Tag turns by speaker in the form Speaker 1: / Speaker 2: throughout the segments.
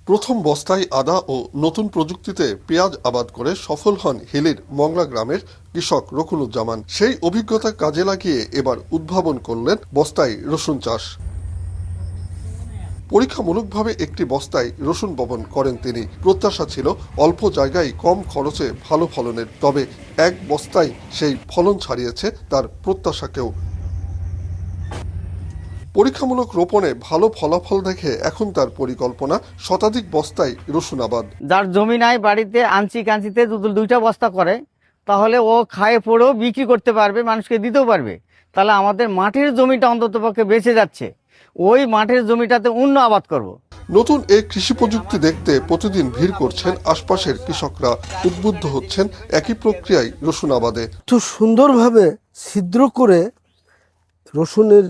Speaker 1: প্রথম বস্তায় আদা ও নতুন প্রযুক্তিতে পেঁয়াজ আবাদ করে সফল হন হিলির মংলা গ্রামের কৃষক রকুনুজ্জামান। সেই অভিজ্ঞতা কাজে লাগিয়ে এবার উদ্ভাবন করলেন বস্তায় রসুন চাষ। পরীক্ষামূলকভাবে একটি বস্তায় রসুন বপন করেন তিনি। প্রত্যাশা ছিল অল্প জায়গায় কম খরচে ভালো ফলনের, তবে এক বস্তায় সেই ফলন ছাড়িয়েছে তার প্রত্যাশাকেও। পরীক্ষামূলক রোপণে ভালো ফলাফল দেখে এখন তার পরিকল্পনা শতাধিক বস্তায় রসুন আবাদ।
Speaker 2: যার জমি নাই বাড়িতে আনছি কাঞ্চিতে দুইটা বস্তা করে, তাহলে ও খায়ে পড়েও বিক্রি করতে পারবে, মানুষকে দিতেও পারবে। তাহলে আমাদের মাটির জমিটা অন্তত পক্ষে বেঁচে যাচ্ছে, ওই মাটির জমিটাতে অন্য আবাদ করব।
Speaker 1: নতুন এই কৃষি প্রযুক্তি দেখতে প্রতিদিন ভিড় করছেন আশপাশের কৃষকরা। উদ্বুদ্ধ হচ্ছেন একই প্রক্রিয়ায় রসুন আবাদে।
Speaker 3: একটু সুন্দরভাবে ছিদ্র করে রসুনের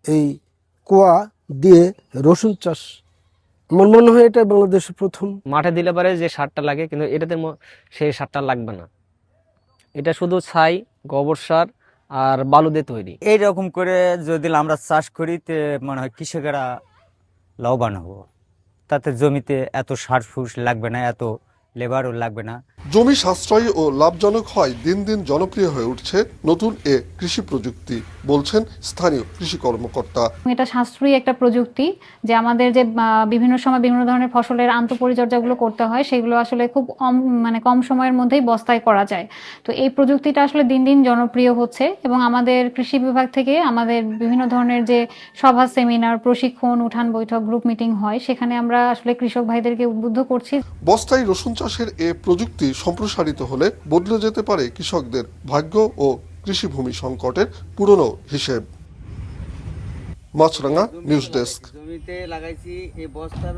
Speaker 3: এই কোয়া দিয়ে রসুন চাষ, আমার মনে হয় এটা বাংলাদেশে প্রথম।
Speaker 4: মাঠে দিলে পারে যে সারটা লাগে, কিন্তু এটাতে সেই সারটা লাগবে না। এটা শুধু ছাই, গোবর সার আর বালু দিয়ে তৈরি।
Speaker 2: এইরকম করে যদি আমরা চাষ করি তে মনে হয় কৃষকেরা লাভবান হবো। তাতে জমিতে এত সার ফুস লাগবে না, এত লেবারও লাগবে না।
Speaker 1: জমি সাশ্রয়ী ও লাভজনক হয় দিন দিন জনপ্রিয় হয়ে উঠছে নতুন এ কৃষি প্রযুক্তি, বলছেন স্থানীয় কৃষি কর্মকর্তা।
Speaker 5: এটা সাশ্রয়ী একটা প্রযুক্তি, যে আমাদের যে বিভিন্ন সময় বিভিন্ন ধরনের ফসলের আন্তঃপরিচর্যাগুলো করতে হয়, সেগুলো আসলে খুব কম সময়ের মধ্যেই বস্তায় করা যায়। তো এই প্রযুক্তিটা আসলে দিন দিন জনপ্রিয় হচ্ছে, এবং আমাদের কৃষি বিভাগ থেকে আমাদের বিভিন্ন ধরনের যে সভা, সেমিনার, প্রশিক্ষণ, উঠান বৈঠক, গ্রুপ মিটিং হয়, সেখানে আমরা আসলে কৃষক ভাইদেরকে উদ্বুদ্ধ করছি।
Speaker 1: বস্তায় রসুন চাষের এ প্রযুক্তি সম্প্রসারিত হলে বদলে যেতে পারে কৃষকদের ভাগ্য ও কৃষিভূমি সংকটের পুরনো হিসেব। মাছরাঙা নিউজ ডেস্ক।
Speaker 2: জমিতে লাগাইছি এই বস্তা।